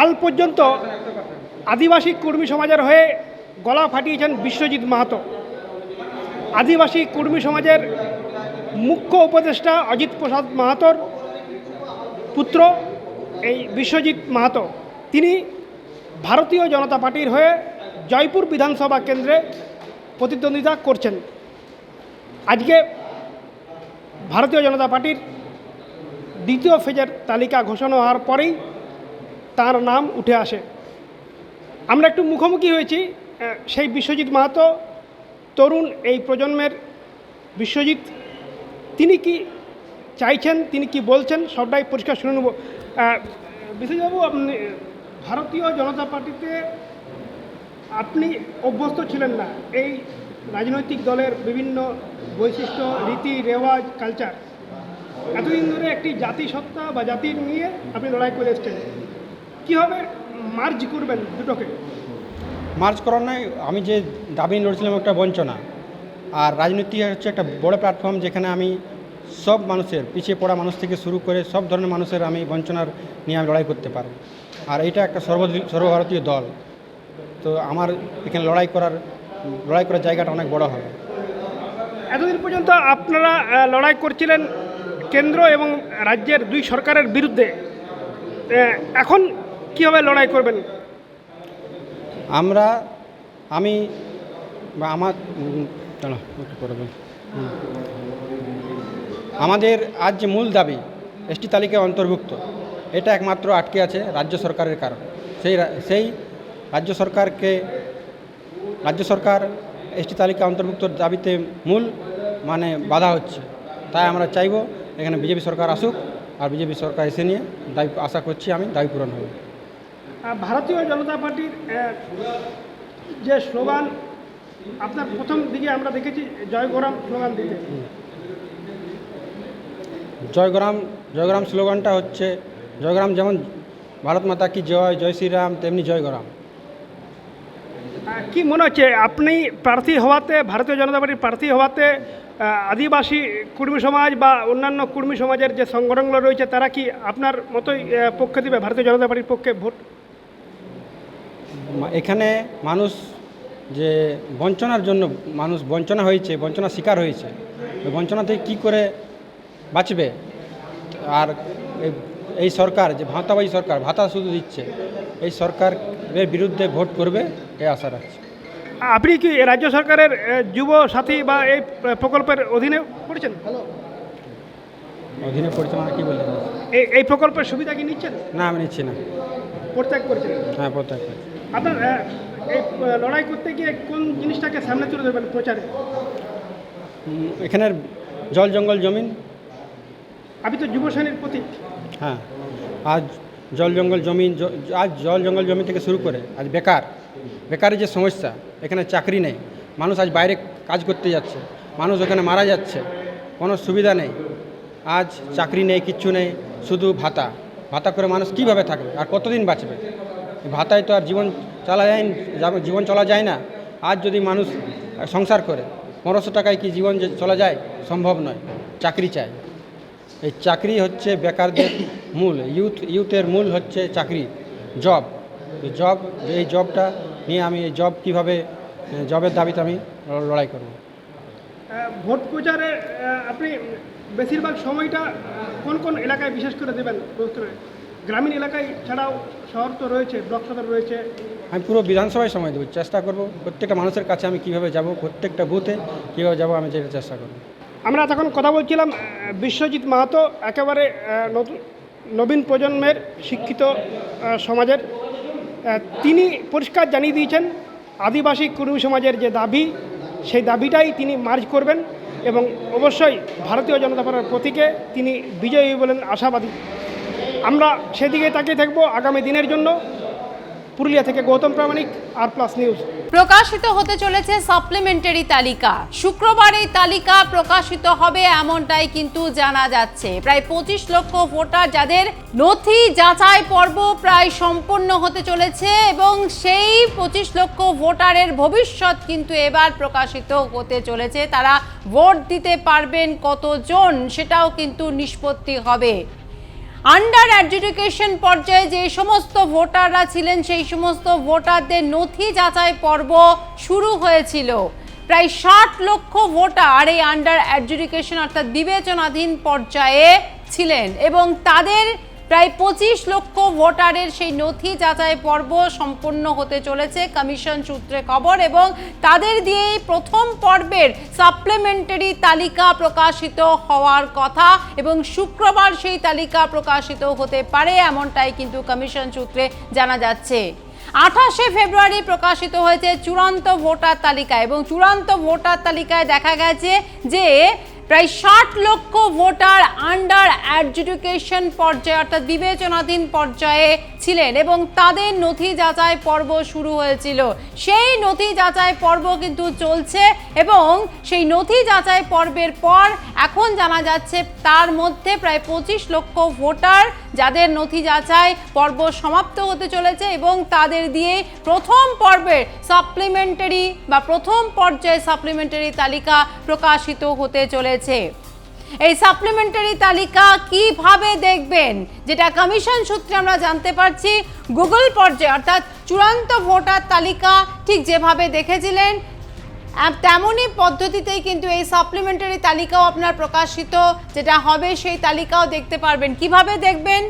কাল পর্যন্ত আদিবাসী কর্মী সমাজের হয়ে গলা ফাটিয়েছেন বিশ্বজিৎ মাহাতো। আদিবাসী কর্মী সমাজের মুখ্য উপদেষ্টা অজিত প্রসাদ মাহাতোর পুত্র এই বিশ্বজিৎ মাহাতো, তিনি ভারতীয় জনতা পার্টির হয়ে জয়পুর বিধানসভা কেন্দ্রে প্রতিদ্বন্দ্বিতা করছেন। আজকে ভারতীয় জনতা পার্টির দ্বিতীয় ফেজের তালিকা ঘোষণা হওয়ার পরেই তার নাম উঠে আসে। আমরা একটু মুখোমুখি হয়েছি সেই বিশ্বজিৎ মাহাতো, তরুণ এই প্রজন্মের বিশ্বজিৎ। তিনি কি চাইছেন, তিনি কি বলছেন, সবটাই পরিষ্কার শুনে নেব। বিশ্বজিৎবাবু, আপনি ভারতীয় জনতা পার্টিতে আপনি অভ্যস্ত ছিলেন না। এই রাজনৈতিক দলের বিভিন্ন বৈশিষ্ট্য, রীতি রেওয়াজ, কালচার, এতদিন ধরে একটি জাতিসত্তা বা জাতির নিয়ে আপনি লড়াই করে এসছেন। কীভাবে মার্জ করবেন দুটোকে? মার্চ করার নয়, আমি যে দাবি লড়ছিলাম একটা বঞ্চনা, আর রাজনীতি হচ্ছে একটা বড় প্ল্যাটফর্ম যেখানে আমি সব মানুষের, পিছিয়ে পড়া মানুষ থেকে শুরু করে সব ধরনের মানুষের আমি বঞ্চনার নিয়ে আমি লড়াই করতে পারব। আর এইটা একটা সর্বভারতীয় দল, তো আমার এখানে লড়াই করার জায়গাটা অনেক বড় হবে। এতদিন পর্যন্ত আপনারা লড়াই করছিলেন কেন্দ্র এবং রাজ্যের দুই সরকারের বিরুদ্ধে, এখন কীভাবে লড়াই করবেন? আমাদের আজ যে মূল দাবি এসটি তালিকায় অন্তর্ভুক্ত, এটা একমাত্র আটকে আছে রাজ্য সরকারের কারণ। সেই রাজ্য সরকার এসটি তালিকা অন্তর্ভুক্ত দাবিতে মূল বাধা হচ্ছে। তাই আমরা চাইব এখানে বিজেপি সরকার আসুক, আর বিজেপি সরকার এসে নিয়ে দাবি, আশা করছি আমি দাবি পূরণ হবে। ভারতীয় জনতা পার্টির যে স্লোগান, আপনার প্রথম দিকে আমরা দেখেছি জয়গরাম স্লোগান দিতে। জয়গ্রাম স্লোগানটা হচ্ছে, জয়গ্রাম যেমন ভারত মাতা কি জয়, জয় শ্রীরাম, তেমনি জয়গ্রাম। কি মনে হচ্ছে আপনি প্রার্থী হওয়াতে, ভারতীয় জনতা পার্টির প্রার্থী হওয়াতে আদিবাসী কর্মী সমাজ বা অন্যান্য কর্মী সমাজের যে সংগঠনগুলো রয়েছে তারা কি আপনার মতোই পক্ষে দিবে, ভারতীয় জনতা পার্টির পক্ষে ভোট? এখানে মানুষ যে বঞ্চনার জন্য মানুষ বঞ্চনা হয়েছে, বঞ্চনার শিকার হয়েছে, ওই বঞ্চনা থেকে কী করে বাঁচবে? আর এই সরকার যে ভাতাবাজি সরকার, ভাতা শুধু দিচ্ছে, এই সরকারের বিরুদ্ধে ভোট করবে এই আশা রাখছি। আপনি কি রাজ্য সরকারের যুব সাথী বা এই প্রকল্পের অধীনে পড়েছেন? অধীনে পড়ছে মানে কী বলছেন? এই প্রকল্পের সুবিধা কি নিচ্ছেন? না, আমি নিচ্ছি না। প্রত্যাগ করছেন? হ্যাঁ, প্রত্যাগ করছি। আপনার এই লড়াই করতে গিয়ে কোন জিনিসটাকে সামনে তুলে ধরবেন প্রচারে? এখানের জল জঙ্গল জমিন। আপনি তো যুব সেনার প্রতীক। হ্যাঁ, আজ জল জঙ্গল জমি থেকে শুরু করে আজ বেকারের যে সমস্যা, এখানে চাকরি নেই, মানুষ আজ বাইরে কাজ করতে যাচ্ছে, মানুষ ওখানে মারা যাচ্ছে, কোনো সুবিধা নেই। আজ চাকরি নেই, কিচ্ছু নেই, শুধু ভাতা করে মানুষ কীভাবে থাকবে আর কতদিন বাঁচবে? ভাতায় তো আর জীবন চলা যায় না। আজ যদি মানুষ সংসার করে 1500 টাকায় কি জীবন চলা যায়? সম্ভব নয়। চাকরি চাই। এই চাকরি হচ্ছে বেকারদের মূল, ইউথের মূল হচ্ছে চাকরি, জব। এই জবটা নিয়ে আমি এই জবের দাবিতে আমি লড়াই করব। ভোট প্রচারে আপনি বেশিরভাগ সময়টা কোন কোন এলাকায় বিশেষ করে দেবেন? গ্রামীণ এলাকায় ছাড়াও শহর তো রয়েছে, ব্লক সদর রয়েছে। আমি পুরো বিধানসভায় সময় দেবো, চেষ্টা করব প্রত্যেকটা মানুষের কাছে আমি কীভাবে যাব, প্রত্যেকটা বুথে কীভাবে যাব, আমি যেটা চেষ্টা করব। আমরা তখন কথা বলছিলাম বিশ্বজিৎ মাহাতো, একেবারে নবীন প্রজন্মের শিক্ষিত সমাজের। তিনি পরিষ্কার জানিয়ে দিয়েছেন আদিবাসী কর্মী সমাজের যে দাবি, সেই দাবিটাই তিনি মার্চ করবেন এবং অবশ্যই ভারতীয় জনতা পার্টির প্রতীকে তিনি বিজয়ী বলেন আশাবাদী। আমরা সেদিকে তাকিয়ে থাকবো আগামী দিনের জন্য। পুরুলিয়া থেকে গৌতম প্রামাণিক, আর+ নিউজ। প্রকাশিত হতে চলেছে সাপ্লিমেন্টারি তালিকা। শুক্রবার এই তালিকা প্রকাশিত হবে এমনটাই কিন্তু জানা যাচ্ছে। প্রায় 25 লক্ষ ভোটার যাদের নথি যাচাই পর্ব প্রায় সম্পন্ন হতে চলেছে এবং সেই 25 লক্ষ ভোটারের ভবিষ্যৎ কিন্তু এবার প্রকাশিত হতে চলেছে। তারা ভোট দিতে পারবেন কতজন সেটাও কিন্তু নিষ্পত্তি হবে। আন্ডার অ্যাডজুডিকেশন পর্যায়ে যে সমস্ত ভোটাররা ছিলেন সেই সমস্ত ভোটারদের নথি যাচাই পর্ব শুরু হয়েছিল। প্রায় 60 লক্ষ ভোটার এই আন্ডার অ্যাডজুডিকেশন অর্থাৎ বিবেচনাধীন পর্যায়ে ছিলেন এবং তাদের প্রায় 25 লক্ষ ভোটারের সেই নথি যাচাই পর্ব সম্পন্ন হতে চলেছে কমিশন সূত্রে খবর, এবং তাদের দিয়েই প্রথম পর্বের সাপ্লিমেন্টারি তালিকা প্রকাশিত হওয়ার কথা এবং শুক্রবার সেই তালিকা প্রকাশিত হতে পারে এমনটাই কিন্তু কমিশন সূত্রে জানা যাচ্ছে। 28শে ফেব্রুয়ারি প্রকাশিত হয়েছে চূড়ান্ত ভোটার তালিকা এবং চূড়ান্ত ভোটার তালিকায় দেখা গেছে যে প্রায় 60 লক্ষ ভোটার আন্ডার অ্যাডজুডিকেশন পর্যায়ে অর্থাৎ বিবেচনাধীন পর্যায়ে ছিলেন এবং তাদের নথি যাচাই পর্ব শুরু হয়েছিল। সেই নথি যাচাই পর্ব কিন্তু চলছে এবং সেই নথি যাচাই পর্বের পর এখন জানা যাচ্ছে তার মধ্যে প্রায় 25 লক্ষ ভোটার যাদের নথি যাচাই পর্ব সমাপ্ত হতে চলেছে এবং তাদের দিয়ে প্রথম পর্বের সাপ্লিমেন্টারি বা প্রথম পর্যায়ে সাপ্লিমেন্টারি তালিকা প্রকাশিত হতে চলেছে। এই সাপ্লিমেন্টারি তালিকা কিভাবে দেখবেন, যেটা কমিশন সূত্রে আমরা জানতে পারছি, গুগল পর্যায়ে অর্থাৎ চূড়ান্ত ভোটার তালিকা ঠিক যেভাবে দেখেছিলেন তেমনই পদ্ধতিতেই কিন্তু এই সাপ্লিমেন্টারি তালিকাও আপনার প্রকাশিত যেটা হবে সেই তালিকাও দেখতে পারবেন। কিভাবে দেখবেন?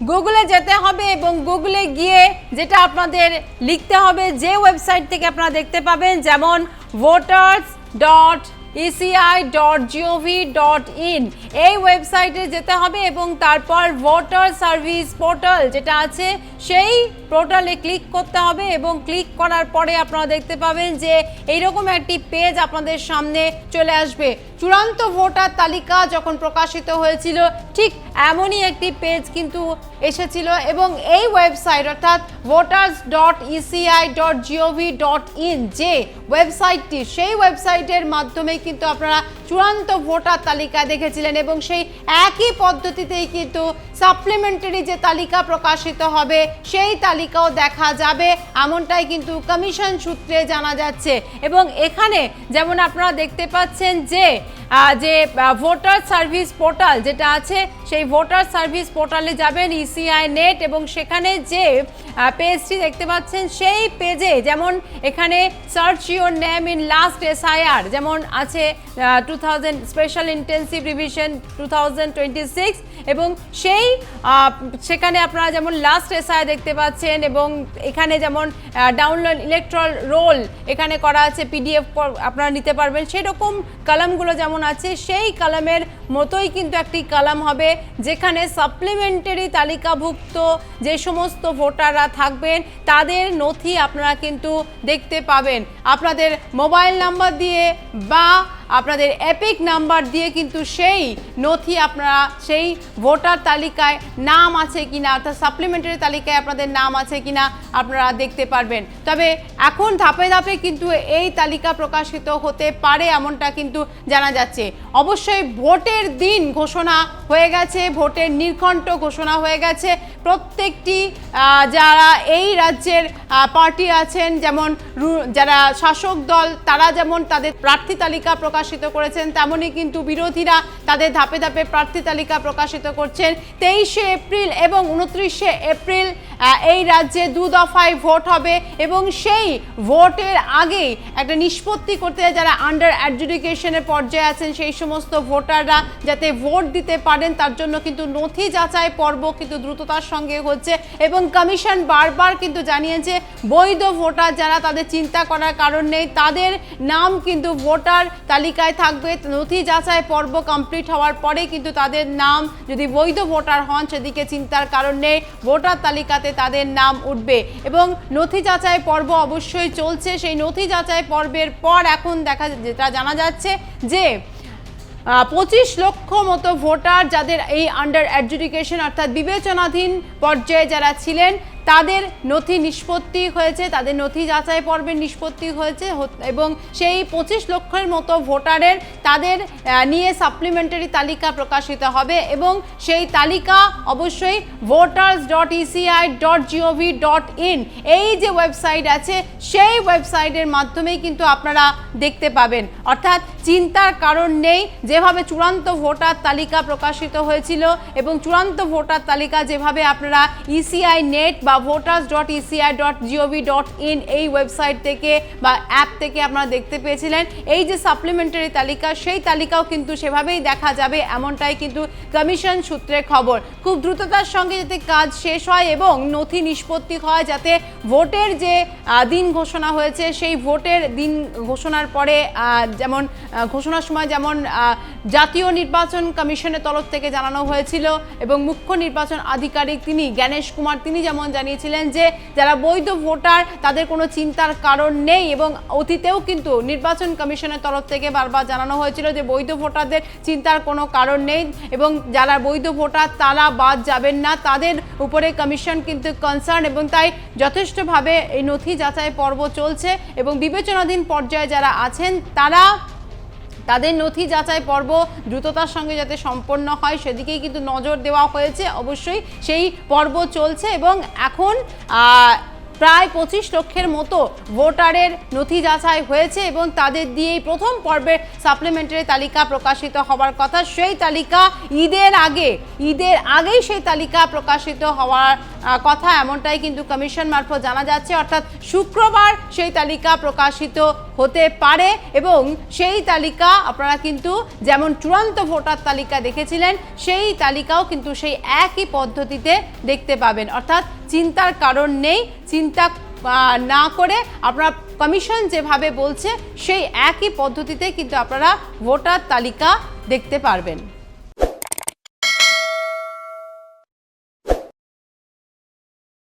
গুগলে যেতে হবে এবং গুগলে গিয়ে যেটা আপনাদের লিখতে হবে, যে ওয়েবসাইট থেকে আপনারা দেখতে পাবেন, যেমন voters.eci.gov.in এই ওয়েবসাইটে যেতে হবে এবং তারপর ভোটার সার্ভিস পোর্টাল যেটা আছে সেই পোর্টালে ক্লিক করতে হবে এবং ক্লিক করার পরে আপনারা দেখতে পাবেন যে এইরকম একটি পেজ আপনাদের সামনে চলে আসবে। চূড়ান্ত ভোটার তালিকা যখন প্রকাশিত হয়েছিল ঠিক এমনই একটি পেজ কিন্তু এসেছিল এবং এই ওয়েবসাইট অর্থাৎ voters.eci.gov.in যে ওয়েবসাইটটি, সেই ওয়েবসাইটের মাধ্যমে কিন্তু আপনারা চূড়ান্ত ভোটার তালিকা দেখেছিলেন এবং সেই একই পদ্ধতিতেই কিন্তু সাপ্লিমেন্টারি যে তালিকা প্রকাশিত হবে সেই তালিকাও দেখা যাবে এমনটাই কিন্তু কমিশন সূত্রে জানা যাচ্ছে। এবং এখানে যেমন আপনারা দেখতে পাচ্ছেন যে ভোটার সার্ভিস পোর্টাল যেটা আছে সেই ভোটার সার্ভিস পোর্টালে যাবেন ইসিআই নেট এবং সেখানে যে পেজটি দেখতে পাচ্ছেন সেই পেজে যেমন এখানে search your name in last SIR যেমন আছে 2000 স্পেশাল ইন্টেন্সিভ রিভিশন 2026 এবং সেই সেখানে আপনারা যেমন লাস্ট এসআইআর দেখতে পাচ্ছেন এবং এখানে যেমন ডাউনলোড ইলেকট্রাল রোল এখানে করা আছে, পিডিএফ আপনারা নিতে পারবেন, সেরকম কলামগুলো যেমন আছে সেই কলামের মতোই কিন্তু একটি কলাম হবে যেখানে সাপ্লিমেন্টারি তালিকাভুক্ত যে সমস্ত ভোটাররা থাকবেন তাদের নথি আপনারা কিন্তু দেখতে পাবেন। আপনাদের মোবাইল নাম্বার দিয়ে বা আপনাদের এপিক নাম্বার দিয়ে কিন্তু সেই নথি আপনারা সেই ভোটার তালিকায় নাম আছে কিনা অর্থাৎ সাপ্লিমেন্টারি তালিকায় আপনাদের নাম আছে কিনা আপনারা দেখতে পারবেন। তবে এখন ধাপে ধাপে কিন্তু এই তালিকা প্রকাশিত হতে পারে এমনটা কিন্তু জানা যাচ্ছে। অবশ্যই ভোটের দিন ঘোষণা হয়ে গেছে, ভোটের নির্ঘণ্ট ঘোষণা হয়ে গেছে। প্রত্যেকটি যারা এই রাজ্যের পার্টি আছেন যেমন যারা শাসক দল তারা যেমন তাদের প্রার্থী তালিকা প্রকাশিত করেছেন তেমনই কিন্তু বিরোধীরা তাদের ধাপে ধাপে প্রার্থী তালিকা প্রকাশিত করছেন। 23শে এপ্রিল এবং 29শে এপ্রিল এই রাজ্যে 2 দফায় ভোট হবে এবং সেই ভোটের আগে একটা নিষ্পত্তি করতে যারা আন্ডার অ্যাডজুডিকেশনের পর্যায়ে আছেন সেই সমস্ত ভোটাররা যাতে ভোট দিতে পারেন তার জন্য কিন্তু নথি যাচাই পর্ব কিন্তু দ্রুততার সঙ্গে হচ্ছে এবং কমিশন বারবার কিন্তু জানিয়েছে বৈধ ভোটার যারা তাদের চিন্তা করার কারণ নেই, তাদের নাম কিন্তু ভোটার তালিকায় থাকবে। নথি যাচাই পর্ব কমপ্লিট হওয়ার পরে কিন্তু তাদের নাম যদি বৈধ ভোটার হন সেদিকে চিন্তার কারণ নেই, ভোটার তালিকাতে তাদের নাম উঠবে এবং নথি যাচাই পর্ব অবশ্যই চলছে। সেই নথি যাচাই পর্বের পর এখন যেটা জানা যাচ্ছে যে 25 লক্ষ মতো ভোটার যাদের এই আন্ডার অ্যাডজুডিকেশন অর্থাৎ বিবেচনাধীন পর্যায়ে যারা ছিলেন তাদের নথি নিষ্পত্তি হয়েছে, তাদের নথি যাচাই পর্বের নিষ্পত্তি হয়েছে এবং সেই 25 লক্ষের মতো ভোটারের তাদের নিয়ে সাপ্লিমেন্টারি তালিকা প্রকাশিত হবে এবং সেই তালিকা অবশ্যই voters.eci.gov.in এই যে ওয়েবসাইট আছে সেই ওয়েবসাইটের মাধ্যমেই কিন্তু আপনারা দেখতে পাবেন। অর্থাৎ চিন্তার কারণ নেই, যেভাবে চূড়ান্ত ভোটার তালিকা প্রকাশিত হয়েছিল এবং চূড়ান্ত ভোটার তালিকা যেভাবে আপনারা ইসিআই নেট বা voters.eci.gov.in এই ওয়েবসাইট থেকে বা অ্যাপ থেকে আপনারা দেখতে পেয়েছিলেন, এই যে সাপ্লিমেন্টারি তালিকা সেই তালিকাও কিন্তু সেভাবেই দেখা যাবে, এমনটাই কিন্তু কমিশন সূত্রে খবর। খুব দ্রুততার সঙ্গে যাতে কাজ শেষ হয় এবং নথি নিষ্পত্তি হয়, যাতে ভোটের যে দিন ঘোষণা হয়েছে সেই ভোটের দিন ঘোষণার পরে যেমন ঘোষণার সময় যেমন জাতীয় নির্বাচন কমিশনের তরফ থেকে জানানো হয়েছিল এবং মুখ্য নির্বাচন আধিকারিক তিনি জ্ঞানেশ কুমার তিনি যেমন জানিয়েছিলেন যে যারা বৈধ ভোটার তাদের কোনো চিন্তার কারণ নেই এবং অতীতেও কিন্তু নির্বাচন কমিশনের তরফ থেকে বারবার জানানো হয়েছিল যে বৈধ ভোটারদের চিন্তার কোনো কারণ নেই এবং যারা বৈধ ভোটার তারা বাদ যাবেন না, তাদের উপরে কমিশন কিন্তু কনসার্ন এবং তাই যথেষ্টভাবে এই নথি যাচাই পর্ব চলছে এবং বিবেচনাধীন পর্যায়ে যারা আছেন তারা তাদের নথি যাচাই পর্ব দ্রুততার সঙ্গে যাতে সম্পন্ন হয় সেদিকেই কিন্তু নজর দেওয়া হয়েছে। অবশ্যই সেই পর্ব চলছে এবং এখন প্রায় 25 লক্ষের মতো ভোটারের নথি যাচাই হয়েছে এবং তাদের দিয়েই প্রথম পর্বের সাপ্লিমেন্টারি তালিকা প্রকাশিত হওয়ার কথা। সেই তালিকা ঈদের আগেই সেই তালিকা প্রকাশিত হওয়ার কথা, এমনটাই কিন্তু কমিশন মারফত জানা যাচ্ছে। অর্থাৎ শুক্রবার সেই তালিকা প্রকাশিত হতে পারে এবং সেই তালিকা আপনারা কিন্তু যেমন চূড়ান্ত ভোটার তালিকা দেখেছিলেন সেই তালিকাও কিন্তু সেই একই পদ্ধতিতে দেখতে পাবেন। অর্থাৎ চিন্তার কারণ নেই, চিন্তা না করে আপনারা কমিশন যেভাবে বলছে সেই একই পদ্ধতিতে কিন্তু আপনারা ভোটার তালিকা দেখতে পারবেন।